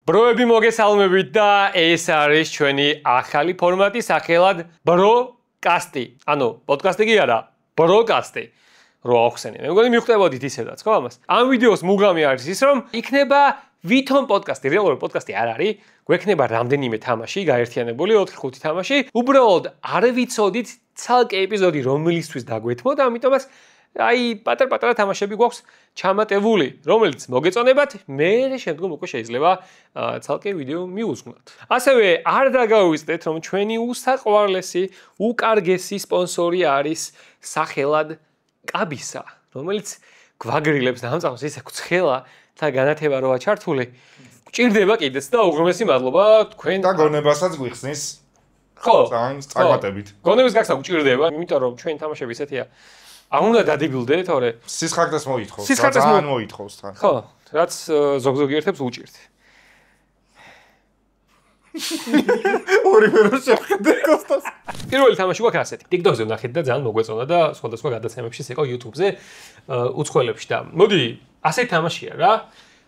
ბროები მოგესალმებით და ეს არის ჩვენი ახალი ფორმატი სახელად ბროკასტი. ანუ პოდკასტი კი არა, ბროკასტი. რო ახსენე. მე მგონი მიხვდებოდით ისედაც, ხო ამას? ამ ვიდეოს მუღამი არის ის, რომ იქნება ვითომ პოდკასტი, რეალური პოდკასტი არ არის, გვექნება რამდენიმე თამაში, გაერთიანებული 4-5 თამაში. უბრალოდ არ ვიცოდით ცალკე ეპიზოდი რომელისთვის დაგვეთმოთ, ამიტომაც აი პატარ-პატარა თამაშები გვაქვს ჩამატებული, რომელიც მოგეწონებათ, მე შემდგომ უკვე შეიძლება ცალკე ვიდეო მიუძღვნათ. ასევე არ დაგავიწყდეთ, რომ ჩვენი უსაყვარლესი, უკარგესი სპონსორი არის სახელად კაბისა, რომელიც გვაგრილებს დამწავს ისე ცხელა და განათება როა ჩართული. გჭირდება კიდეც და უღრმესი მადლობა თქვენ და გონებასაც გვიხსნის. ხო, წარმატებით. გონების გახსნა გჭირდება, იმიტომ რომ ჩვენი თამაშები ესეთია. არ უნდა დადიბილდე, თორე სისხლს მოითხოვს. სისხლს მოითხოვს თან. ხო, რაც ზოგ-ზოგი ერთებს უჭირთ. ორივე რო შეხედე კოსტას. პირველი თამაში გვაქვს ასეთი. TikTok-ზე ვნახეთ და ძალიან მოგვეწონა და სხვადასხვა გადაცემებში იყო YouTube-ზე, უცხოელებში და მოდი, ასეთი თამაშია რა.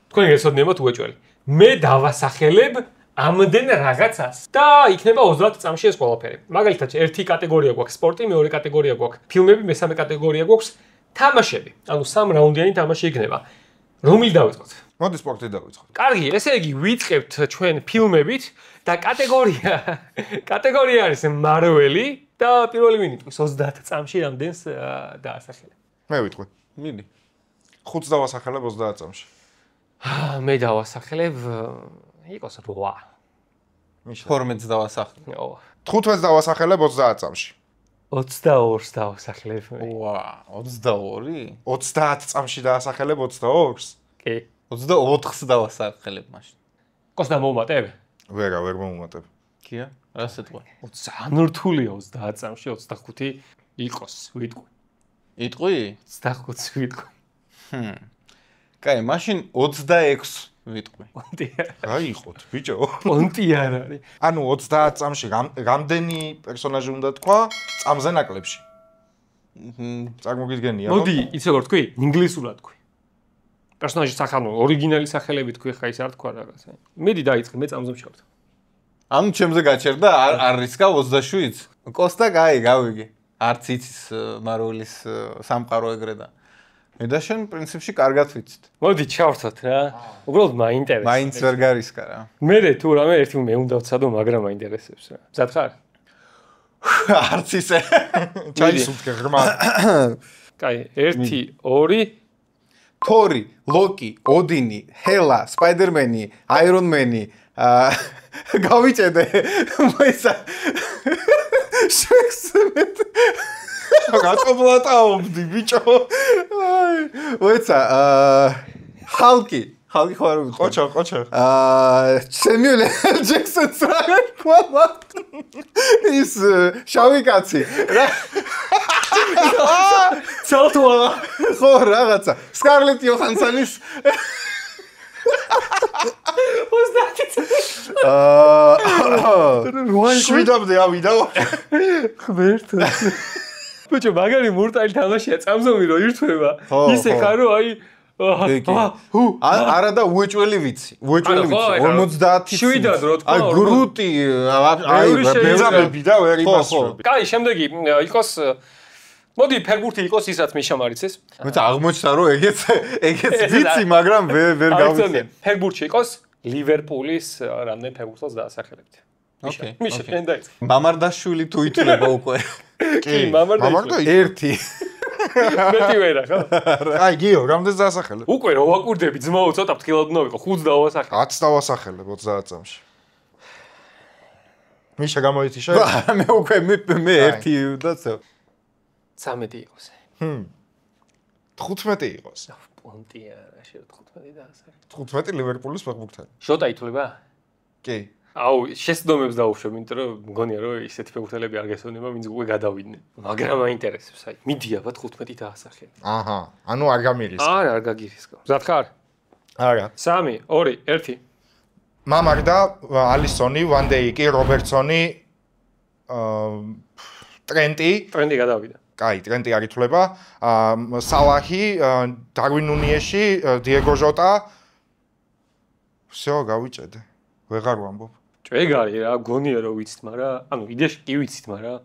თქვენ გეცოდინებათ უეჭველი. მე დავასახელებ ამდენ რაღაცას და იქნება 30 წამში ეს ყველაფერი. მაგალითად, ერთი კატეგორია გვაქვს სპორტი, მეორე კატეგორია გვაქვს ფილმები, მესამე კატეგორია გვაქვს თამაშები. ანუ 3 რაუნდიანი თამაში იქნება. რომელი დავიწყოთ? მოდი სპორტი დავიწყოთ. კარგი, ესე იგი ვიწყებთ ჩვენ ფილმებით და კატეგორია არის მარველი და პირველი ვინ იტყვის 30 წამში რამდენს დაასახელებ. მე ვიტყვი. მიდი. 5-ს დავასახელებ 30 წამში. მე დავასახელებ იყოს 8. 12-ს დავასახელებ. 15-ს დავასახელებ 30 წამში. 22-ს დავასახელებ. ვა, 22? 30 წამში დაასახელებ 22-ს? კი. 24-ს დავასახელებ მაშინ. კოსტა მომატებ? ვერ მომუმატებ. კია? რას ეთქვა? ძალიან რთულია 30 წამში 25 იყოს, ვიტყვი. იტყვი? 25-ს ვიტყვი. კაი, მაშინ 26 ვიტყვი. რა იყოთ, ბიჭო? პონტი არ არის. ანუ 30 წამში რამდენი პერსონაჟი უნდა თქვა წამზე ნაკლებში? წარმოგიდგენია, ხო? მოდი, იცი როგორ თქვი? ინგლისურად თქვი. პერსონაჟის სახანო, ორიგინალი სახელები თქვი, ხა ის არ თქვა რაღაცა. მიდი დაიწყე, მე წამზე ვშავთ. ანუ ჩემზე გაჩერდა არ რისკა 27-ს? კოსტა კაი, გავიგე. არც იცის მარველის სამყარო ეგრე და მე და შენ პრინციპში კარგად ვიცით. მოდი ჩავრთოთ რა. უბრალოდ მაინტერესებს. მაინც ვერ გარისკა რა. მე თუ რამე ერთი მე უნდა ვცადო, მაგრამ მაინტერესებს რა. მზად ხარ? არც ისე. ჩაისუნთქე ღრმა. კაი, 1 2 თორი, ლოკი, ოდინი, ჰელა, სპაიდერმენი, აირონმენი, გავიჭედე. მოიცა. შექსმეთ. გაწობლატაობდი, ბიჭო. მოიცა, ჰალკი ხო არ ვიცი. ყოჩა. სემიულ ჯექსონს რა თქვა? ის შავი კაცი. რა ცალთვალა. ხო, რაღაცა. სკარლეტ იოჰანსონის 30 შვიდამდე ავიდა. ღმერთო. ბიჭო, მაგარი მურტალი თამაშია, წამზომი რო ირთვება. ისე ხარ რომ აი არა და უეჭველი ვიცი. უეჭველი ვიცი. 50-ის. შვიდად რო თქვა. აი გრუტი, აი ბეძაბები და ვერ იმასრები. კაი, შემდეგი იყოს მოდი ფერგურთი იყოს ისაც მიშამარიცეს. მეც აღმოჩნდა რომ ეგეც ვიცი, მაგრამ ვერ გავიცი. ფერგურთში იყოს ლივერპულის რამდენ ფერგურთს დაასახელებთ. ოკეი. მიშა, შენ დაიწყე. მამარდაშვილი თუ ითვლება უკვე. კი, მამარდა. 1 მეტი ვერა, ხო? აი, გიო, რამდენს დაასახელებ? უკვე რო ვაკურდები, ძმაო, ცოტა ფრთხილად უნდა ვიყო, 5 დავასახელებ. 10-ს დავასახელებ 30 წამში. მიშა გამოიწიშა? მე უკვე მე 1 და 13 იყოს. 15 იყოს. პონტი არა, შე 15 დაასახელებ. 15 ლივერპულის ფეხბურთელი. შოტა ითვლება? კი. აუ, შესდომებს დავუშვებ, იმიტომ რომ მგონია რომ ისეთი ფეხბურთელები არ გესვენება, ვინც უკვე გადავიდნენ. მაგრამ მაინტერესებს, აი, მიდი აბა 15 დაასახელებ. აჰა, ანუ არ გამირისკა. არა, არ გაგირისკა. მზად ხარ? არა. 3 2 1 მამარდა, ალისონი, ვან დეიკი, რობერტსონი, ტრენტი გადავიდა. კაი, ტრენტი არ ითვლება. სალაჰი, დარვინ ნუნიეში, დიეგო ჟოტა. всё, გავიჭედე. ვეღარ ვამბობ. ჭვეგარი რა, გონია რომ ვიცით, მაგრამ ანუ იდეაში კი ვიცით, მაგრამ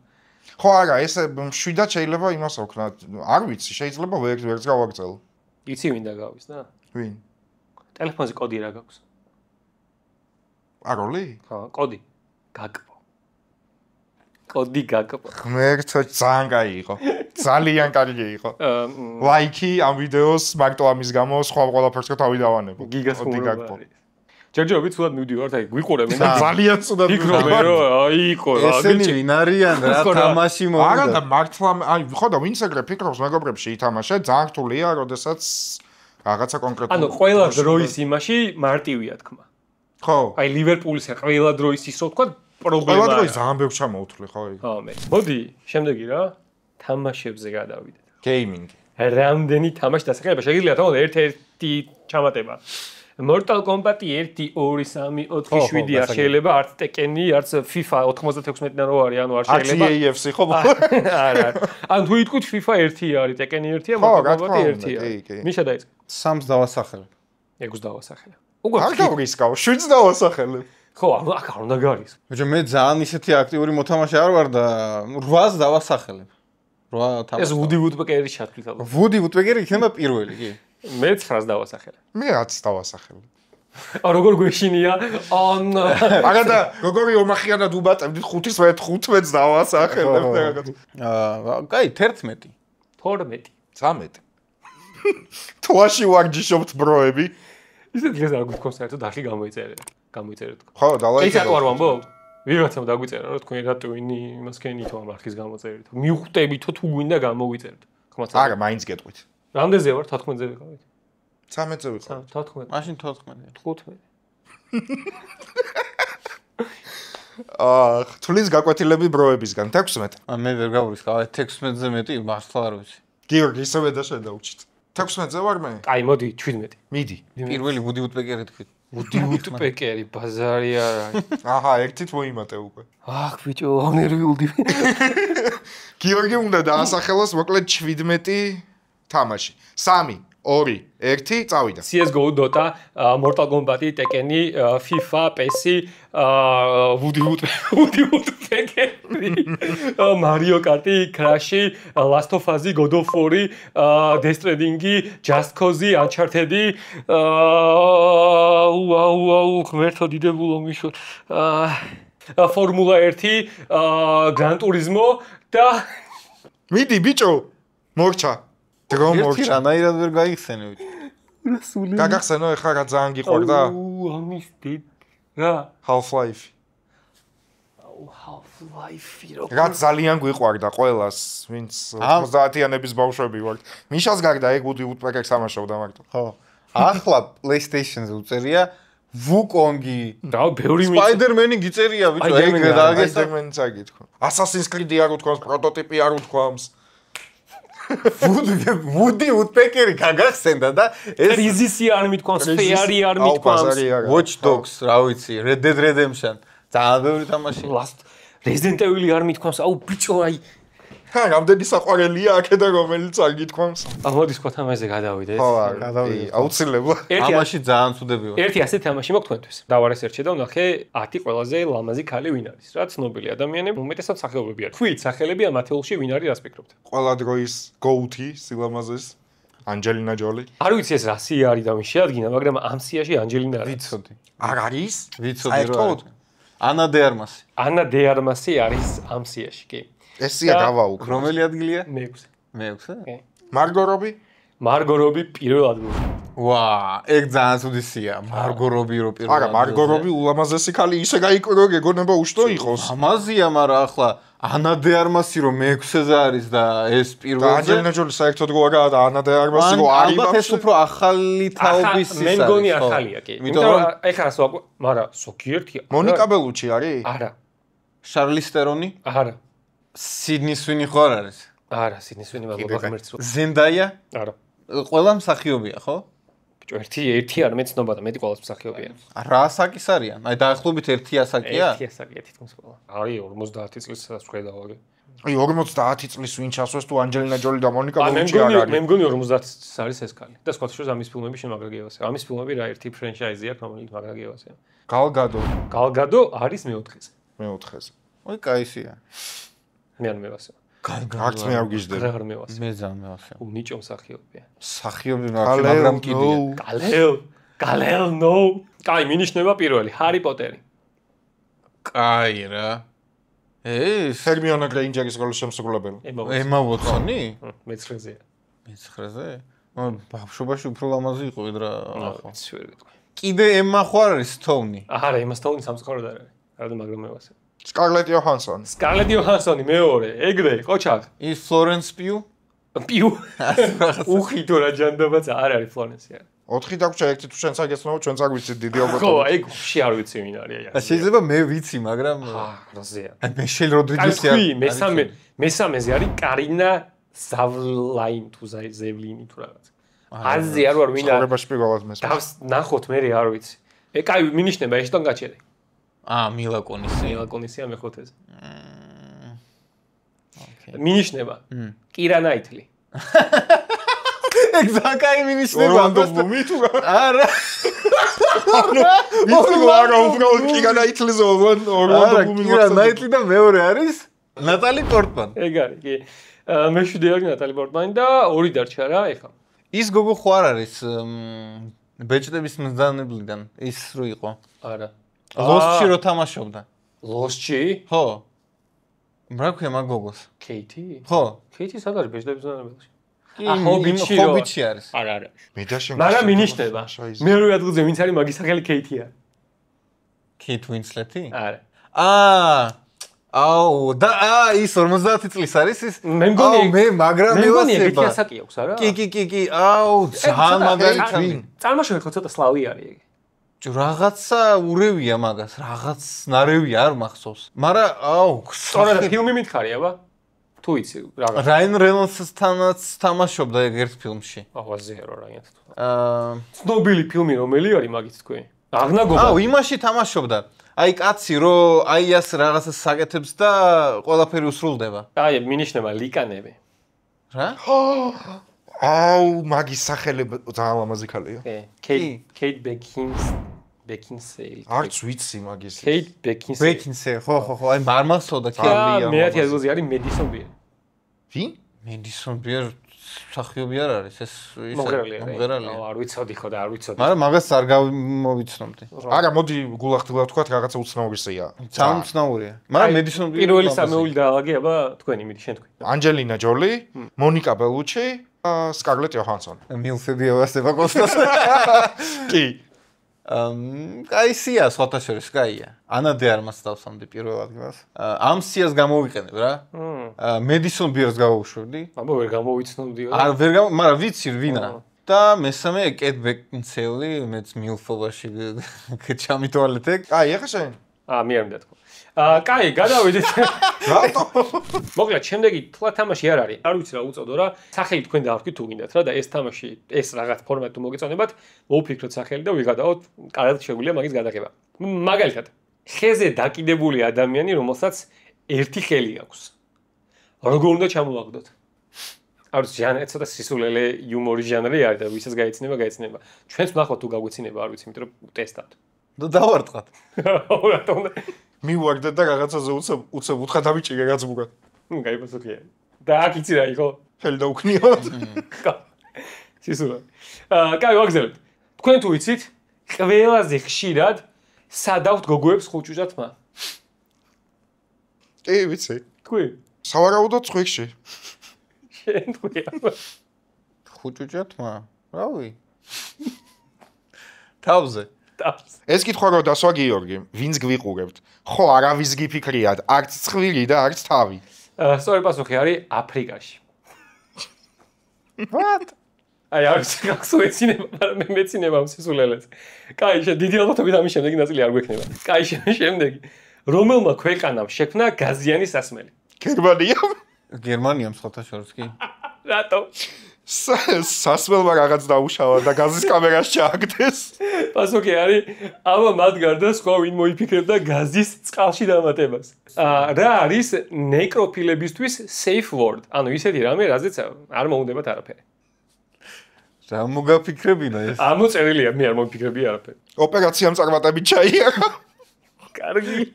ხო, არა, ესე მშვიდად შეიძლება იმას ვქნა. არ ვიცი, შეიძლება ვერც გავაგრძელო. იცი ვინ დაგავის და? ვინ? ტელეფონზე კოდი რა გაქვს? პაროლი? ხო, კოდი. გაკბო. კოდი გაკბო. ღმერთო, ძალიან კაი იყო. ძალიან კარგი იყო. ლაიქი ამ ვიდეოს მარტო ამის გამო სხვა ყველაფერს თავი დავანებო. გიგას ხუმრობა. ჯერჯერობით სულად მივდივართ, აი გვიყურებენ და ძალიან ცუდად ვიქრობენ რომ აიყო რა. ესენი ვინ არიან რა თამაში მოვიდა. არა და მართლა აი ხო და ვინც ეგრე ფიქრობს მეგობრებში ითამაშე, ძალიან რთულია, როდესაც რაღაცა კონკრეტული. ანუ ყველა დროის იმაში მარტივია თქმა. ხო. აი ლივერპულისა ყველა დროის ის რო თქვა პრობლემა. ყველა დროის ძალიან ბევრ ჩამოუთვლი ხო იგი. ხო მე. მოდი, შემდეგი რა? თამაშებზე გადავიდეთ. გეიმინგი. რამდენი თამაში დასახელება შეიძლება თქო ერთ-ერთი ჩამატება. Mortal Kombat 1, 2, 3, 4, 5 არ შეიძლება, არც Tekken-ი, არც FIFA 96-დან რო არის, ანუ არ შეიძლება. AFC ხო? არა. ან თუ იტყვით FIFA 1 არის, Tekken-ი 1-ია, Mortal Kombat 1 არის. მიშა დაიწყე. 3-ს დავასახელებ. 6-ს დავასახელებ. უკვე არ გავრისკავ, 7-ს დავასახელებ. ხო, ანუ აქ არ უნდა გარის. ბიჭო, მე ძალიან ისეთი აქტიური მოთამაშე არ ვარ და 8-ს დავასახელებ. 8 თამაში. ეს Woody Woodpecker-ის ჩათვლით ალბათ. Woody Woodpecker იქნება პირველი, კი? მე 9-ს დავასახელებ. მე 10-ს დავასახელებ. როგორ გვეშინია? არა და როგორი ომახიანად უბატებდით 5-ს მე 15-ს დავასახელებ და რაღაც. კაი, 11. 12. 13. თვაში ვარჯიშობთ ბროები. ისე დღეს არ გვქონს საერთოდ ახი გამოიწერეთ. ხო, დალაიქე. ეს აკوار ვამბობ? ვიღაცამ დაგვიწერა რომ თქვენ რატოინი იმას ქენით ამ არხის გამოწერით. მიხვდებით თუ გვინდა გამოვიწერეთ. ხმაცა. არა, მაინც გეტყვით. რამდენზე ვარ? 14-ზე ვიყავით. 13-ზე ვიყავ. 14. მაშინ 14. 15. თulis გაკვეთილები ბროებისგან 16. მე ვერ გავრისკავ, 16-ზე მეტი მართლა არ ვიცი. გიორგი ისევე და შედაუჩით. 16-ზე ვარ მე? აი, მოდი 17. მიდი. პირველი Woody Woodpecker-ი თქვით. Woody Woodpecker-ი ბაზარი არა. აჰა, ერთით მოიმატე უკვე. აх, ბიჭო, ნერვიულდი. გიორგი უნდა დაასახელოს მოკლედ 17 თამაში. 3, 2, 1 წავიდა. CS:GO, Dota, Mortal Kombat, Tekken-ი, FIFA, PES-ი, Woody Woodpecker, Mario Kart-ი, Crash-ი, Last of Us-ი, God of War-ი, Death Stranding-ი, Just Cause-ი, Uncharted-ი, ღმერთო დიდებულო მიშო. Formula 1, Gran Turismo და მიდი ბიჭო, მორჩა. დრო ერთი მორჩა. რანაირად ვერ გაიხსენე ბიჭო. რასული. გაგახსენო ეხლა რა ძალიან გიყვარდა? ამის დიდ რა. Half-Life. Half-Life-ი რო. რა ძალიან გვიყვარდა ყველას, ვინც 90-იანების ბავშვები ვართ. მიშას გარდა ეგ Woody Woodpecker-ს ამაშავდა მარტო. ხო. ახლა PlayStation-ზე უწერია Wukong-ი. და ბევრი Spider-Man-ი გიწერია ბიჭო, ეგრე დააგესა. Spider-Man-ს აგითქვა. Assassin's Creed-ი არ უთქვამს, პროტოტიპი არ უთქვამს. Woody Woodpecker-ი გაგახსენდა და ეს Crisis-ი არ მithქვამს, Fear-ი არ მithქვამს. Watch Dogs, რა ვიცი, Red Dead Redemption. ძალიან ბევრი თამაში. Last Resident Evil-ი არ მithქვამს. აუ ბიჭო, აი რამდენი საყვარელია აქედან რომელიც არ გითქვამს. მოდის თქვა თამაშზე გადავიდეთ. ხო, აუცილებლად. თამაში ძალიან ცუდები ვარ. ერთი ასეთი თამაში მაქვს თქვენთვის. დავარესერჩე და ვნახე 10 ყველაზე ლამაზი ქალი ვინ არის. რა ცნობილი ადამიანები, უმეტესად სახელობები არის. თქვით სახელები ამ 10-ში ვინ არის, რას ფიქრობთ? ყველა დროის GOAT-ი სილამაზეს ანჯელინა ჯოლი. არ ვიცი ეს რა სია არის და ვინ შეადგინა, მაგრამ ამ სიაში ანჯელინა არის. ვიცოდი. არ არის? ვიცოდი რა. ანა დე არმასი. ანა დე არმასი არის ამ სიაში, კი. ესია გავაუქრო. რომელი ადგილია? მე-6. მე-6? კი. მარგო რობი? მარგო რობი პირველ ადგილზე. ვა, ეგ ძალიან ცუდისია. მარგო რობი რო პირველ. არა, მარგო რობი ულამაზესი ქალი, ისე გაიკვირო, გეგონება უშტო იყოს. ამაზია, მაგრამ ახლა ანა დე არმასი რო მე-6-ზე არის და ეს პირველზე. და ანჯელინა ჯოლი საერთოდ რო არა და ანა დე არმასი რო არის. ალბათ ეს უფრო ახალი თაობის ის არის. მე მგონი ახალია, კი. იმიტომ რომ ეხლა რას ვაკვირ, მაგრამ ზოგიერთია. მონიკა ბელუჩი არის? არა. შარლი სტერონი? არა. სიდნი სვინი ხო არ არის? არა, სიდნი სვინი მაგალითად ღმერთს რო. ზენდაია? არა. ყველა მსახიობია, ხო? ბიჭო, ერთი არ მეცნობა და მეტი ყოველს მსახიობია. რა ასაკის არიან? აი დაახლოებით ერთი ასაკია? ერთი ასაკია თითქოს ყველა. არის 50 წლის სადაც ხედავ. აი 50 წლის ვინ ჩასვეს თუ ანჯელინა ჯოლი და მონიკა ბელუჩი არ არის. მე მგონი 50 არის ეს კალი. და სხვა შორის ამის ფილმები შემაგრა გიევასე. ამის ფილმები რა ერთი ფრენჩაიზი აქვს, რომელიც მაგრა გიევასე. გალგადო არის მეოთხეზე. ой, кайсია. მე არ მევასე. გარც მე არ გიждები. არ მევასე. მე ძალიან მევასე. ნიჭო მსახიობია. მსახიობი მაგრამ კიდია. გალელ ნო. კაი, მინიშნება პირველი, ჰარი პოტერი. კაი რა. ეს ჰერმიონა გრეინჯერის როლის შემსრულებელი. ემა ვოტსონი? მეცხრეზეა. მეცხრეზე? ბავშვობაში უფრო ლამაზი იყო ვიდრე ახლა. კიდე ემა ხო არის სტოუნი? არა, ემა სტოუნი სამწუხაროდ არ არის. არა, მაგრამ მევასე. სკარლეტ იოჰანსონი მეორე, ეგრე, ყოჩაღ. ის ფლორენს პიუ? პიუ. უხითო რა ჯანდაბაც არ არის ფლორენსია. 4 დაგვრჩა ერთი თუ შენც აგეცნობა, ჩვენც არ ვიცით დიდი ალბათ. ხო, ეგ ვში არ ვიცი ვინ არის აი. შეიძლება მე ვიცი, მაგრამ რაზეა. აი მიშელ როდრიგესი არის. მესამეზე არის კარინა ზავლაინ თუ ზევლინი თუ რაღაც. აზი არ ვარ ვინ არის. ხორებაში პირველად მესამე. დავს ნახოთ მე არ ვიცი. კაი მინიშნება ეშტონ გაჩერი. მილა კონისია მეხოთეზე. მინიშნება. კირა ნაიტლი. ეგზაკაი მინიშნება. ორლანდო ბუმი თუ არა. არა, უბრალოდ კირა ნაიტლიზე ორლანდო ბუმი. კირა ნაიტლი და მეორე არის ნატალი პორტმანი. ეგ არის, კი. მეშვიდე არის ნატალი პორტმანი და ორი დარჩა რა ეხლა. ის გოგო ხო არ არის ბეჭდების მზდანებლიდან ის რო იყო? არა. ლოსში რო თამაშობდა. ლოსში? ხო. რა ქვია მაგ გოგოს? კეითი? ხო. კეითი სად არის ბეჭდების მზდანებელში? ჰობიტში არის. არა. მე და შენ. მაგრამ მინიშნება. მეორე ადგილზე ვინც არის მაგის სახელი კეითია. კეით უინსლეტი? არა. აუ და ის 50 წლის არის ის? მე მგონი მე მაგრამ მევასება. ეგეთი ასაკი აქვს არა? კი. აუ ძალიან მაგარი ვინ? წარმაშოვე ხო ცოტა სლავი არის ეგ. რაღაცა ურევია მაგას, რაღაც ნარევი არ მახსოვს. მაგრამ აუ, სწორედ ფილმი მითხარია, აბა? თუ იცი რაღაც. რაინ რენოლდსთანაც თამაშობდა ეგ ერთ ფილმში. აღვაზეა რა რაინად თუ. ცნობილი ფილმი რომელი არის მაგით თქვი? აღნაგობა. აუ, იმაში თამაშობდა. აი კაცი რო აიას რაღაცას საკეთებს და ყველაფერი უსრულდება. აი, მინიშნება ლიკანები. რა? აუ, მაგის სახელი ძალიან ლამაზი ქალია. კეით ბეკინსეილი. არც ვიცი მაგის. კეით ბეკინსეილი. ხო, აი მარმასოდა ქალია. მეათი ადგილზე არის მედისონ ბიერი. ვინ? მედისონ ბიერი სახიობი არ არის ეს მომღერალია. არ ვიცოდი ხო და არ ვიცოდი. მაგრამ მაგას არ გამოვიცნობდი. არა, მოდი გულახდილად ვთქვა რაღაცა უცნაურისია. ძალიან უცნაურია. მაგრამ მედისონ ბიერი პირველი სამეული დაალაგე, აბა თქვენი მიდი შენ თქვი. ანჯელინა ჯოლი, მონიკა ბელუჩი, სკარლეტ იოჰანსონი. მილფები ევასება კოსტას. კი. კაისია სხვათა შორის კაია. ანა დე არმას დავსამდი პირველ ადგილას. ამ სიას გამოვიყენებ რა. მედისონ ბიერს გავუშვებდი. აბა ვერ გამოვიცნობდი. არ ვერ მაგრამ ვიცი ვინა. და მესამე კეთ ბეკინსელი, მეც მილფობაში ჩამიტოალეთ ეგ. აი, ეხა შენ. მე არ მინდა თქვა. კაი, გადავიდეთ. რატო? მოკლედ, შემდეგი თქვა თამაში არ არის. არ ვიცი რა უწოდო რა. სახელი თქვენ დაარქვით თუ გინდათ რა და ეს თამაში, ეს რაღაც ფორმატ თუ მოგეწონებათ, მოუფიქროთ სახელი და ვიღადაოთ, კარგად შეგვიძლია მაგის გადაღება. მაგალითად, ხეზე დაკიდებული ადამიანი, რომელსაც ერთი ხელი აქვს. როგორ უნდა ჩამოვაგდოთ? არ ვიცი, ჟანრი ცოტა სისულელე იუმორი ჟანრი არის და ვისაც გაეცინება. ჩვენც ვნახოთ თუ გაგვეცინება, არ ვიცი, იმიტომ რომ ტესტავთ. და დავარტყათ. რატომ? მივაგდეთ და რაღაცაზე უცებ უთხრა დავიჭირე რაც მოგა. გაიფასოქია. და აქ იცი რა იყო? ხელი დაუქნიოთ. სისულა. კაი, ვაგზავნეთ. თქვენ თუ იცით, ყველაზე ხშირად სადავთ გოგოებს ხუჭუჭათმა? კი, ვიცი. თქვი? სავარაუდოდ წვიქში. შენ თქვი. ხუჭუჭათმა? რავი. თავზე. ეს კითხვა რო დასვა გიორგი, ვინც გვიყურებთ? ხო, არავის გიფიქრიათ, არც ცხვირი და არც თავი. სწორი პასუხი არის აფრიკაში. What? აი, არის გახსოვ ეცინება, მაგრამ მე მეცინება ამ სისულელეს. კაი, დიდი ალბათობით ამის შემდეგი ნაწილი არ გვექნება. კაი, შემდეგი. რომელმა ქვეყანამ შექმნა გაზიანი სასმელი? გერმანია. გერმანიამ სხვათა შორის კი. რატო? სასმელმა რაღაც დაუშავა და გაზის კამერას ჩააგდეს. პასუხი არის, აბა მათ გარდა სხვა ვინ მოიფიქრებდა გაზის წყალში დამატებას. რა არის ნეკროფილებისთვის safe word? ანუ ისეთი რამე, რაზეც არ მოუნდებათ არაფერი. რა მოგაფიქრებინა ეს? ამოწერილია, მე არ მომიფიქრები არაფერი. ოპერაციამ წარმატებით ჩაიარა. კარგი.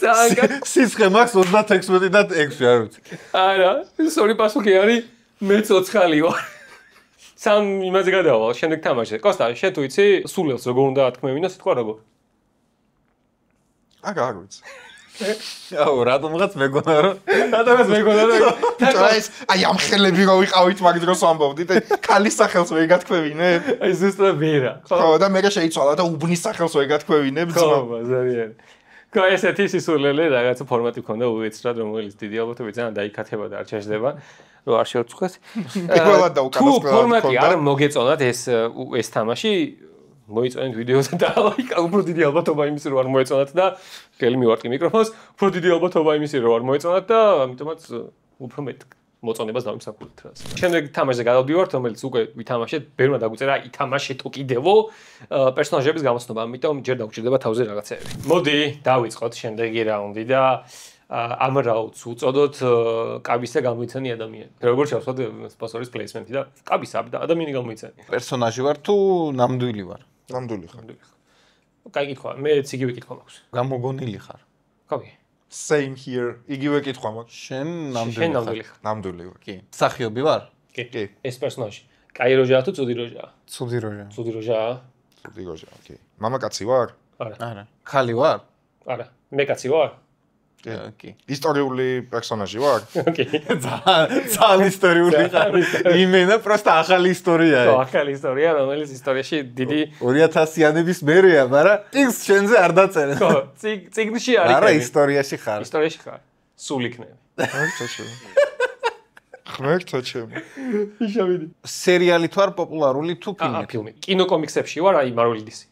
ზანგა სიცხე მაქვს 36 და 6 არ ვიცი. არა, სორი პასუხი არის მე ცოცხალი ვარ. სამ იმაზე გადავალ, შემდეგ თამაშე. კოსტა, შენ თუ იცი, სულელს როგორ უნდა ათქმევინა სიტყვა როგორ? არ ვიცი. აუ, რატომღაც მეგონა რომ აი ამ ხელები რო ვიყავით მაგ დროს ამბობდით, ქალის სახელს ვერ გათქვევინებ? აი ზუსტად ვერა. ხო, და მე შეიცვალა და უბნის სახელს ვერ გათქვევინებ? ხო, ზარიანი. კა ესეთი სისულელე რაღაცა ფორმატი ქონდა უეცრად, რომელიც დიდი ალბათობით ძალიან დაიკათება და არ ჩაждდება, რომ არ შეუწყეს. პირველად და უკანასკნელად თუ ფორმატი არ მოგეწონათ ეს თამაში, მოიწონეთ ვიდეოზე და ლაიქა, უფრო დიდი ალბათობა იმის რომ არ მოეწონათ და გელი მივარტყი მიკროფონს, უფრო დიდი ალბათობა იმის რომ არ მოეწონათ და ამიტომაც უფრო მეტ მოწონებას დავიმსახურეთ რას. შემდეგ თამაშზე გადავდივართ, რომელიც უკვე ვითამაშეთ, ბერმა დაგვიწერა ითამაშეთო კიდევო პერსონაჟების გამოცნობა, ამიტომ ჯერ დაგვჭირდება თავზე რაღაცეები. მოდი, დავიწყოთ შემდეგი რაუნდი და ამ რაუნდს უწოდოთ კაბის და გამოიცანი ადამიანი. როგორ შევსვათ სპონსორის პლეისმენტი და კაბის ადამიანი გამოიცანი. პერსონაჟი ვარ თუ ნამდვილი ვარ? ნამდვილი ხარ. კაი კითხვა, მეც იგივე კითხვა მაქვს. გამოგონილი ხარ? კავი. Same here. იგივე კითხვა მაქვს. შენ შენ ნამდვილი ხარ? ნამდვილი ვარ. კი. მსახიობი ვარ? კი. ეს პერსონაჟი. კაი როჟაა თუ ცუდი როჟაა? ცუდი როჟა. ცუდი როჟაა? ცუდი როჟა, ოკეი. მამაკაცი ვარ? არა. ხალი ვარ? არა. მე კაცი ვარ? კი. ისტორიული პერსონაჟი ვარ? ოკეი. ძალიან ისტორიული ხარ. იმენა პროსტა ახალი ისტორიაა. ხო, ახალი ისტორია, რომელიც ისტორიაში დიდი 2000-იანების მერეა, მაგრამ ტიქს შენზე არ დაწერენ. ხო, ციგნში არის. არა, ისტორიაში ხარ. ისტორიაში ხარ. სულ იქნები. ხმერთა ჩემი. იშავიდი. სერიალი თუ არ პოპულარული თუ ფილმი? ფილმი. კინოკომიქსებში ვარ, აი Marvel DC.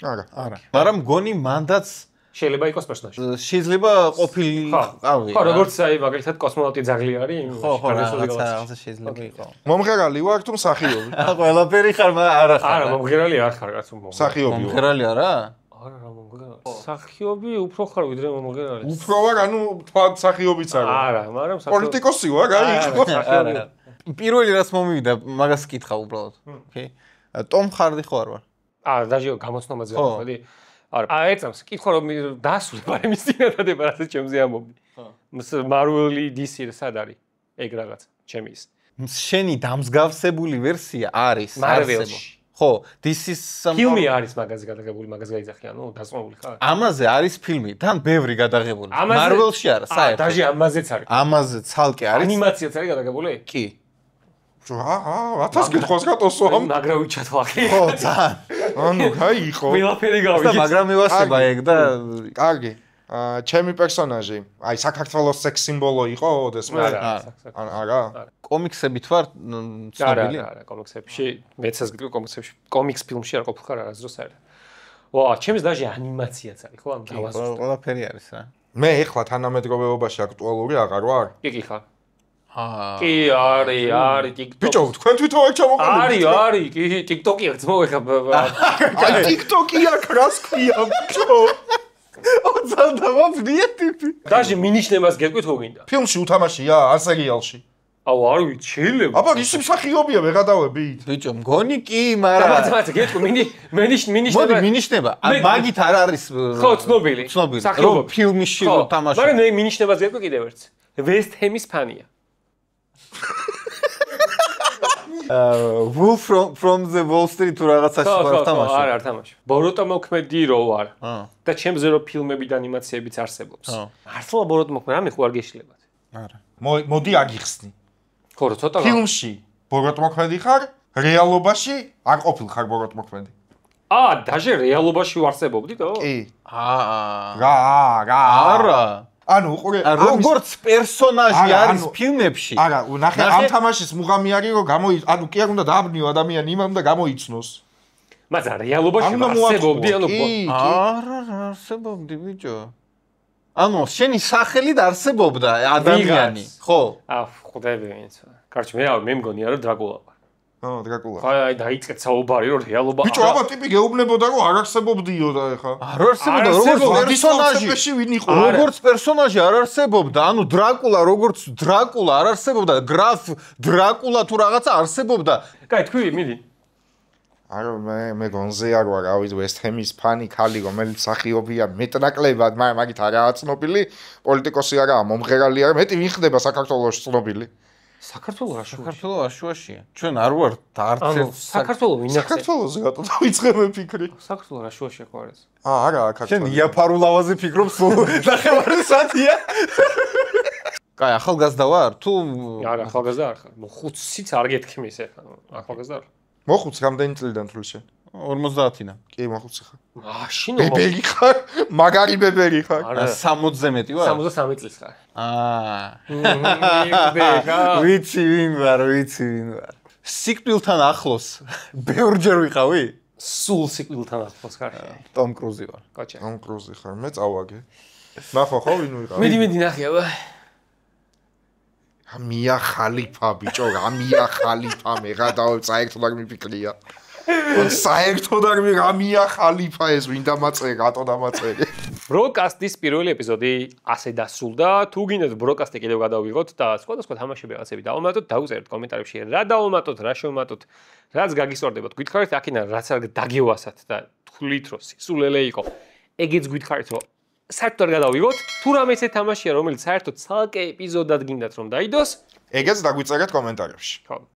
არა. მაგრამ მგონი მანდაც შეიძლება იყოს პერსონაჟი. შეიძლება ყოფილი ყავი. ხო, როგორც აი მაგალითად კოსმონავტი ძაღლი არის. ხო, რაღაცა შეიძლება იყოს. მომღერალი ვარ თუ მსახიობი? ყველაფერი ხარ, მაგრამ არა ხარ. არა, მომღერალი არ ხარ, კაცო. მსახიობი ვარ. მომღერალი არა? არა, რა მომღერალი. მსახიობი უფრო ხარ ვიდრე მომღერალი. უფრო ვარ, ანუ თქვა მსახიობიც არა. არა, მაგრამ პოლიტიკოსი ვარ, აი. არა. პირველი რაც მომივიდა, მაგას კითხავ უბრალოდ. ოკეი. ტომ ხარდი ხო არ ვარ? დაჟე გამოცნობაზე ვარ. არა, ეცამს, კითხვა რომ დასული პარემის წინადადება, რასაც ჩემზე ამბობდი. Marvel DC სად არის? ეგ რაღაც, ჩემი ის. შენი დამსგავსებული ვერსია არის Marvel-ში. ხო, DC-ის ფილმი არის მაგაზე გადაღებული, მაგაზე გაიძახი, ანუ დასწრებული ხარ? ამაზე არის ფილმი, თან ბევრი გადაღებული. Marvel-ში არა, საერთოდ. დაჟე ამაზეც არის. ამაზე ცალკე არის. ანიმაციაც არის გადაღებული? კი. რა 1000 კითხვას გატოსო ამ? მაგრა ვიჩათო ახლა. ხო, ძალიან. ანუ კაი იყო. ყველაფერი გავიგე. და მაგრამ მევასება ეგ და კარგი. ჩემი პერსონაჟი, აი საქართველოს სექს სიმბოლო იყო ოდესმე? არა. კომიქსებით ვარ ცნობილი? არა, კომიქსებში, მეცას გიტყვი კომიქსებში, კომიქს ფილმში არ ყოფილიყარ არასდროს საერთოდ. ვა, ჩემს დაჟე ანიმაციაც არის, ხო, ამ გავასწორე. ყველაფერი არის რა. მე ეხლა თანამედროვეობაში აქტუალური აღარ ვარ? კი ხარ. კი, არის TikTok. ბიჭო, თქვენ თვითონ არ ჩამოყალიბეთ? არის, კი, TikTok-ი აქვს მოეხა. აი TikTok-ი აქვს, რას ქვია, ბიჭო? ოცანდავაბნია ტიპი. დაჟე მინიშნებას გეტყვით ხო გინდა? ფილმში უთამაშია, ან სერიალში? აუ, არ ვიცი, შეიძლება. აბა, ისი მსახიობია ვეღადავებით? ბიჭო, მგონი კი, მაგრამ და გეტყვი, მინიშნება. მოდი მინიშნება. მაგით არ არის ხო, ცნობილი. რომ ფილმში რომ თამაშობს. მაგრამ მე მინიშნებას გეტყვი კიდევ ერთს. West Ham-ის ფანია. Wolf from the Wall Street თუ რაღაცაში ვარ თამაში. არა, არ თამაში. ბოროტა მოქმედი რო ვარ. და ჩემზე რო ფილმები და ანიმაციებიც არსებობს. მართლა ბოროტა მოქმედი, რამე ხო არ გეშლებათ? არა. მოდი აგიხსნი. ხო, რა ცოტა. ფილმში ბოროტა მოქმედი ხარ, რეალობაში არ ყოფილ ხარ ბოროტა მოქმედი. დაჟე რეალობაში ვარსებობდით, ო? კი. რა. არა. ანუ უყურე როგორც პერსონაჟი არის ფილმებში. არა, ნახე ამ თამაშის მუღამი არის რომ ანუ კი არ უნდა დააბნიო ადამიანი იმან და გამოიცნოს. მაგრამ რეალობაში არსებობდი, ანუ არა, არსებობდი ბიჭო. ანუ შენი სახელით არსებობდა ადამიანი, ხო? ხვდები ვინც. კარჩ მე მგონია რომ დრაკულა ვარ. დრაკულა. აი დაიწყეთ საუბარი რომ რეალობა ბიჭო, აბა ტიპი გეუბნებოდა რომ არ არსებობდიო და ეხა. არ არსებობდა როგორც პერსონაჟი არ არსებობდა. ანუ დრაკულა როგორც დრაკულა არ არსებობდა. გრაფ დრაკულა თუ რაღაცა არსებობდა. კაი, თქვი, მიდი. არა მე გონზე არ ვარ, რავი, West Ham-ის ფანი ხალი, რომელიც მსახიობია მეტნაკლებად, მაგით არაა ცნობილი, პოლიტიკოსი არაა, მომღერალი არა, მეტი ვიხდება საქართველოს ცნობილი. საქართველოს აშუაშია. ჩვენ არ ვართ არც საქართველოს ვინახე. საქართველოს რატო დავიწყებე ფიქრი? საქართველოს აშუაშია ხო არის? არა, ჩვენ იაფარულავაზე ფიქრობ სულ ნახევარი საათია. კაი, ახალგაზრდა ვარ? თუ არა, ახალგაზრდა არ ხარ. 5-იც არ გეთქმის ეხლა, ახალგაზრდა არ. მოხუც რამდენი წლიდან თulis შენ? 50-დან. კი, მოხუცი ხარ. მაშინ ბებერი ხარ? მაგარი ბებერი ხარ? 60-ზე მეტი ვარ? 63 წლის ხარ. ვიცი ვინ ვარ. სიკვდილთან ახლოს ბევრჯერ ვიყავი? სულ სიკვდილთან ახლოს ხარ. ტომ კრუზი ვარ. კაჩა. ტომ კრუზი ხარ, მე წავაგე. ნახო ხო ვინ ვიყავი? მიდი ნახე აბა. ამია ხალიფა ბიჭო, ამია ხალიფა მეგა საერთოდ არ მიფიქრია. საერთოდ არ ამია ხალიფა ეს ვინ დამაწერე, რატო დამაწერე? ბროკასტის პირველი ეპიზოდი ასე დასრულდა. თუ გინდათ ბროკასტი კიდევ გადავიღოთ და სხვადასხვა თამაშები რაღაცები დავუმატოთ, დაუწერეთ კომენტარებში რა დავუმატოთ, რა შევმატოთ, რაც გაგისწორდებათ. გითხარით აქედან რაც არ დაგევასათ და თვლით რომ სისულელე იყო. ეგეც გითხარით რომ საერთოდ არ გადავიღოთ. თუ რამე ესე თამაშია, რომელიც საერთოდ ცალკე ეპიზოდად გინდათ რომ დაიდოს, ეგეც დაგვიწერეთ კომენტარებში. ხო.